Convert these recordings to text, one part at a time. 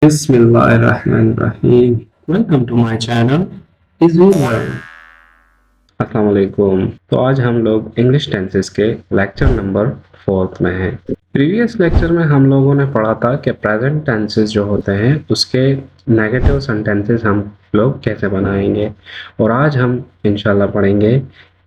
Bismillahirrahmanirrahim. Welcome to my channel. Is you learn? अस्सलाम वालेकुम। तो आज हम लोग इंग्लिश टेंसेस के लेक्चर नंबर 4 में हैं। प्रीवियस लेक्चर में हम लोगों ने पढ़ा था कि प्रेजेंट टेंसेस जो होते हैं उसके नेगेटिव सेंटेंसेस हम लोग कैसे बनाएंगे, और आज हम इंशाल्लाह पढ़ेंगे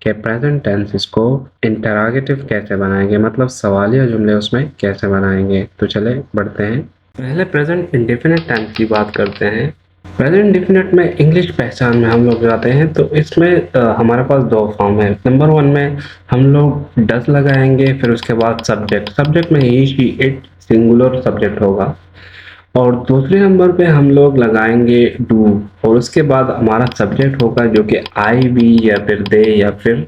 कि प्रेजेंट टेंसेस को इंटरोगेटिव कैसे बनाएंगे, मतलब सवालिया जुमले उसमें कैसे बनाएंगे। तो चले बढ़ते हैं। पहले प्रेजेंट इंडेफिनिट टेंस की बात करते हैं। प्रेजेंट इंडेफिनिट में इंग्लिश पहचान में हम लोग जाते हैं तो इसमें हमारे पास दो फॉर्म है। नंबर 1 में हम लोग डज लगाएंगे, फिर उसके बाद सब्जेक्ट में ही शी इट सिंगुलर सब्जेक्ट होगा, और दूसरे नंबर पे हम लोग लगाएंगे डू, और उसके बाद हमारा सब्जेक्ट होगा जो कि आई बी या फिर दे या फिर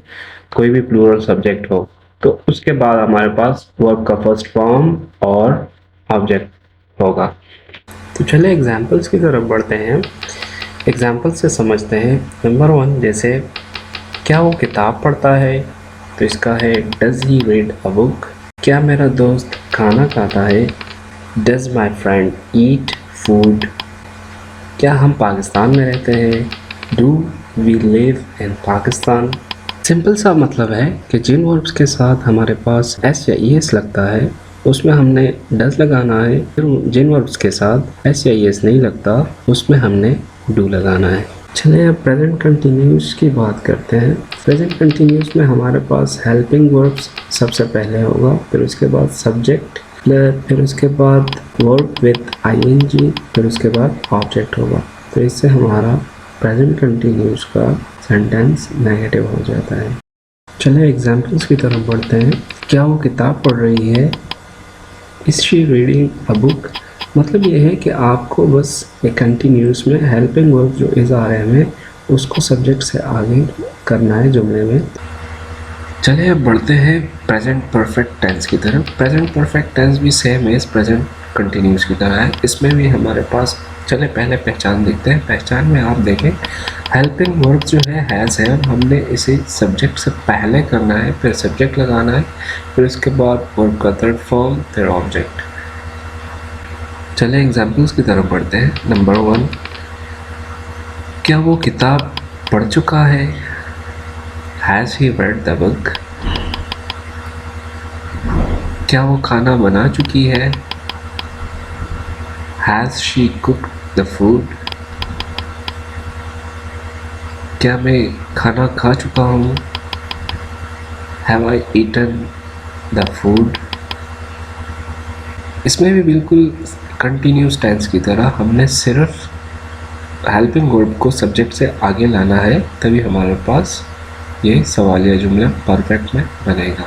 कोई भी प्लूरल सब्जेक्ट हो। तो उसके बाद हमारे पास वर्ब का फर्स्ट फॉर्म और ऑब्जेक्ट होगा। तो चले एग्जाम्पल्स की तरफ बढ़ते हैं। एग्जाम्पल से समझते हैं। नंबर 1, जैसे क्या वो किताब पढ़ता है, तो इसका है does he read a book. क्या मेरा दोस्त खाना खाता है, does my friend eat food. क्या हम पाकिस्तान में रहते हैं, do we live in Pakistan. Simple सा मतलब है कि जिन वर्ब्स के साथ हमारे पास एस या ई एस लगता है उसमें हमने डज लगाना है, फिर जिन वर्ब्स के साथ एस या ई एस नहीं लगता उसमें हमने डू लगाना है। चलिए अब प्रेजेंट कंटिन्यूस की बात करते हैं। प्रेजेंट कंटिन्यूस में हमारे पास हेल्पिंग वर्ब्स सबसे पहले होगा, फिर उसके बाद सब्जेक्ट, फिर उसके बाद वर्ब विद आईएनजी, फिर उसके बाद ऑब्जेक्ट होगा। तो इससे हमारा प्रेजेंट कंटिन्यूस का सेंटेंस नेगेटिव हो जाता है। चलिए एग्जाम्पल्स की तरफ बढ़ते हैं। क्या वो किताब पढ़ रही है, is she reading a book. मतलब ये है कि आपको बस एक कंटिन्यूस में हेल्पिंग वर्ब जो इज आ रहे हैं उसको सब्जेक्ट से आगे करना है जुमले में। चलिए अब बढ़ते हैं प्रेजेंट परफेक्ट टेंस की तरफ। प्रेजेंट परफेक्ट टेंस भी सेम है प्रेजेंट कंटिन्यूस की तरह है। इसमें भी हमारे पास, चले पहले पहचान देखते हैं। पहचान में आप देखें हेल्पिंग वर्ब जो है हैज़ है, हमने इसे सब्जेक्ट से पहले करना है, फिर सब्जेक्ट लगाना है, फिर उसके बाद वर्ब का थर्ड फॉर्म, फिर ऑब्जेक्ट। चले एग्जाम्पल्स की तरफ बढ़ते हैं। नंबर 1, क्या वो किताब पढ़ चुका है, has he read the book. क्या वो खाना बना चुकी है, has she cooked the food. क्या मैं खाना खा चुका हूँ, have I eaten the food. इसमें भी बिल्कुल कंटिन्यूस टेंस की तरह हमने सिर्फ हेल्पिंग वर्ब को सब्जेक्ट से आगे लाना है, तभी हमारे पास ये सवालिया जुमला परफेक्ट में बनेगा।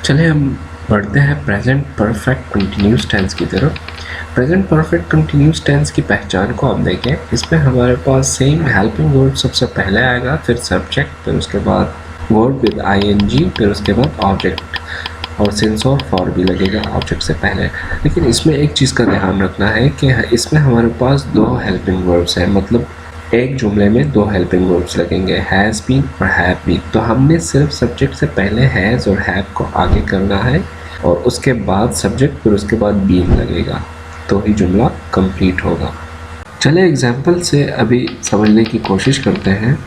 चलिए हम बढ़ते हैं प्रेजेंट परफेक्ट कंटिन्यूस टेंस की तरफ। प्रेजेंट परफेक्ट कंटिन्यूस टेंस की पहचान को आप देखें। इसमें हमारे पास सेम हेल्पिंग वर्ब सबसे पहले आएगा, फिर सब्जेक्ट, फिर उसके बाद वर्ब विद आईएनजी, फिर उसके बाद ऑब्जेक्ट, और सिंस और फॉर भी लगेगा ऑब्जेक्ट से पहले। लेकिन इसमें एक चीज़ का ध्यान रखना है कि इसमें हमारे पास दो हेल्पिंग वर्ब्स हैं, मतलब एक जुमले में दो हेल्पिंग वर्ब्स लगेंगे, हैज़ बीन और हैव बीन। तो हमने सिर्फ सब्जेक्ट से पहले हैज़ और हैव को आगे करना है, और उसके बाद सब्जेक्ट, फिर उसके बाद बीन लगेगा, तो ही जुमला कंप्लीट होगा। चले एग्जाम्पल से अभी समझने की कोशिश करते हैं।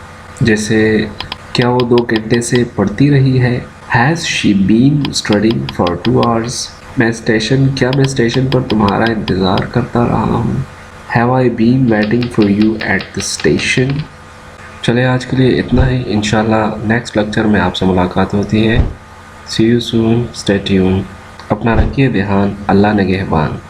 जैसे क्या वो 2 घंटे से पढ़ती रही है, has she been studying for 2 hours। क्या मैं स्टेशन पर तुम्हारा इंतज़ार करता रहा हूँ, have I been waiting for you at the station. चले आज के लिए इतना ही। इंशाल्लाह नेक्स्ट लेक्चर में आपसे मुलाकात होती है। सी यू सून, स्टे ट्यून। अपना रखिए ध्यान। अल्लाह निगहबान।